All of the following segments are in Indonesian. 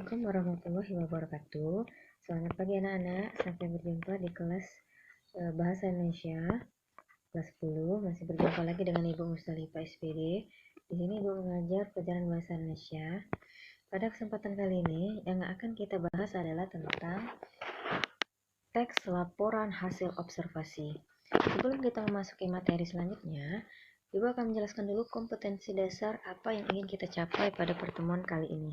Assalamualaikum warahmatullahi wabarakatuh. Selamat pagi anak-anak, sampai berjumpa di kelas Bahasa Indonesia kelas 10. Masih berjumpa lagi dengan Ibu Mustalifah SPD. Di sini Ibu mengajar pelajaran Bahasa Indonesia. Pada kesempatan kali ini yang akan kita bahas adalah tentang teks laporan hasil observasi. Sebelum kita memasuki materi selanjutnya, Ibu akan menjelaskan dulu kompetensi dasar apa yang ingin kita capai pada pertemuan kali ini.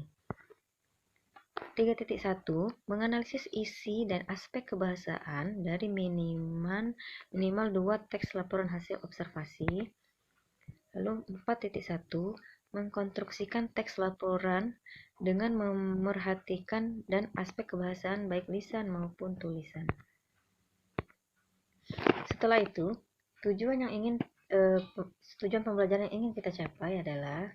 3.1 Menganalisis isi dan aspek kebahasaan dari minimal 2 teks laporan hasil observasi. Lalu 4.1 Mengkonstruksikan teks laporan dengan memerhatikan dan aspek kebahasaan baik lisan maupun tulisan. Setelah itu, tujuan pembelajaran yang ingin kita capai adalah: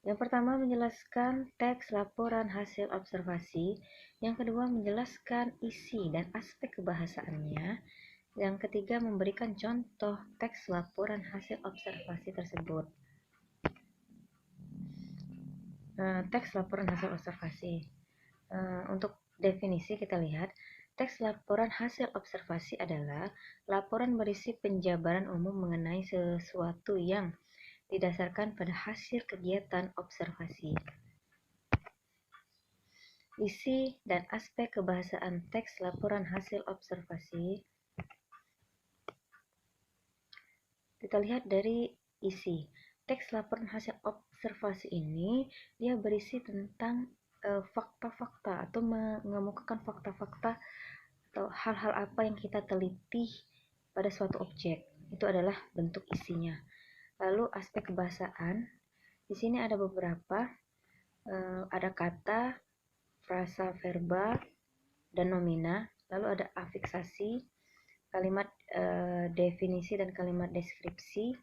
yang pertama, menjelaskan teks laporan hasil observasi. Yang kedua, menjelaskan isi dan aspek kebahasaannya. Yang ketiga, memberikan contoh teks laporan hasil observasi tersebut. Teks laporan hasil observasi. Untuk definisi kita lihat, teks laporan hasil observasi adalah laporan berisi penjabaran umum mengenai sesuatu yang didasarkan pada hasil kegiatan observasi. Isi dan aspek kebahasaan teks laporan hasil observasi. Kita lihat dari isi. Teks laporan hasil observasi ini dia berisi tentang fakta-fakta atau mengemukakan fakta-fakta atau hal-hal apa yang kita teliti pada suatu objek. Itu adalah bentuk isinya. Lalu aspek kebahasaan, di sini ada beberapa, ada kata, frasa verbal, dan nomina. Lalu ada afiksasi, kalimat definisi dan kalimat deskripsi,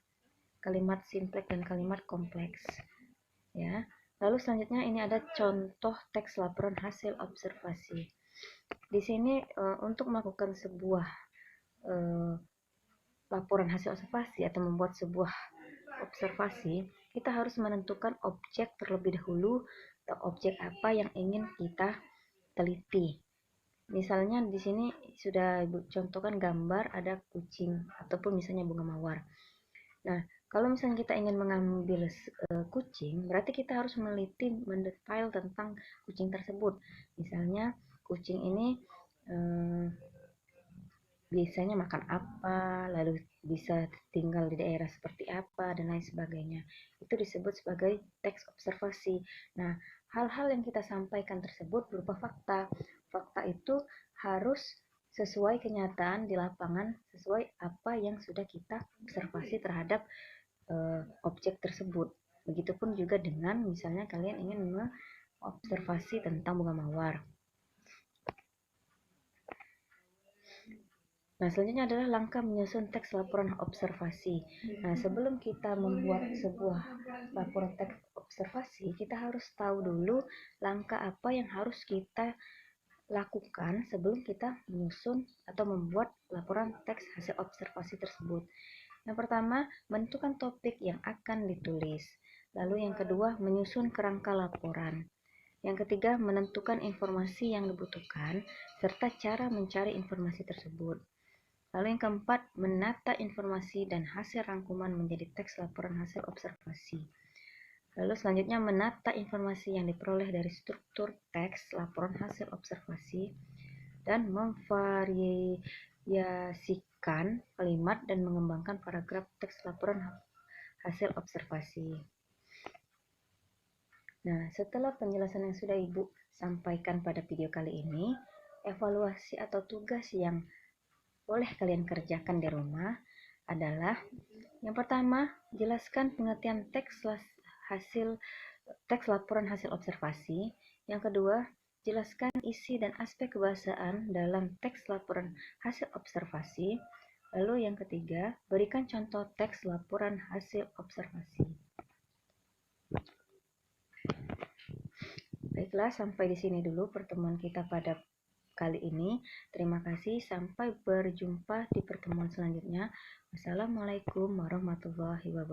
kalimat simpleks dan kalimat kompleks. Ya. Lalu selanjutnya ini ada contoh teks laporan hasil observasi. Di sini untuk melakukan sebuah laporan hasil observasi atau membuat sebuah observasi, kita harus menentukan objek terlebih dahulu atau objek apa yang ingin kita teliti. Misalnya di sini sudah Ibu contohkan gambar ada kucing ataupun misalnya bunga mawar. Nah, kalau misalnya kita ingin mengambil kucing, berarti kita harus meneliti mendetail tentang kucing tersebut. Misalnya kucing ini biasanya makan apa, lalu bisa tinggal di daerah seperti apa, dan lain sebagainya. Itu disebut sebagai teks observasi. Nah, hal-hal yang kita sampaikan tersebut berupa fakta. Fakta itu harus sesuai kenyataan di lapangan, sesuai apa yang sudah kita observasi terhadap objek tersebut. Begitupun juga dengan misalnya kalian ingin mengobservasi tentang bunga mawar. Nah, selanjutnya adalah langkah menyusun teks laporan observasi. Nah, sebelum kita membuat sebuah laporan teks observasi, kita harus tahu dulu langkah apa yang harus kita lakukan sebelum kita menyusun atau membuat laporan teks hasil observasi tersebut. Yang pertama, menentukan topik yang akan ditulis. Lalu yang kedua, menyusun kerangka laporan. Yang ketiga, menentukan informasi yang dibutuhkan serta cara mencari informasi tersebut. Lalu yang keempat, menata informasi dan hasil rangkuman menjadi teks laporan hasil observasi. Lalu selanjutnya, menata informasi yang diperoleh dari struktur teks laporan hasil observasi dan memvariasikan kalimat dan mengembangkan paragraf teks laporan hasil observasi. Nah, setelah penjelasan yang sudah Ibu sampaikan pada video kali ini, evaluasi atau tugas yang boleh kalian kerjakan di rumah adalah: yang pertama, jelaskan pengertian teks laporan hasil observasi. Yang kedua, jelaskan isi dan aspek kebahasaan dalam teks laporan hasil observasi. Lalu yang ketiga, berikan contoh teks laporan hasil observasi. Baiklah, sampai di sini dulu pertemuan kita pada kali ini. Terima kasih, sampai berjumpa di pertemuan selanjutnya. Wassalamualaikum warahmatullahi wabarakatuh.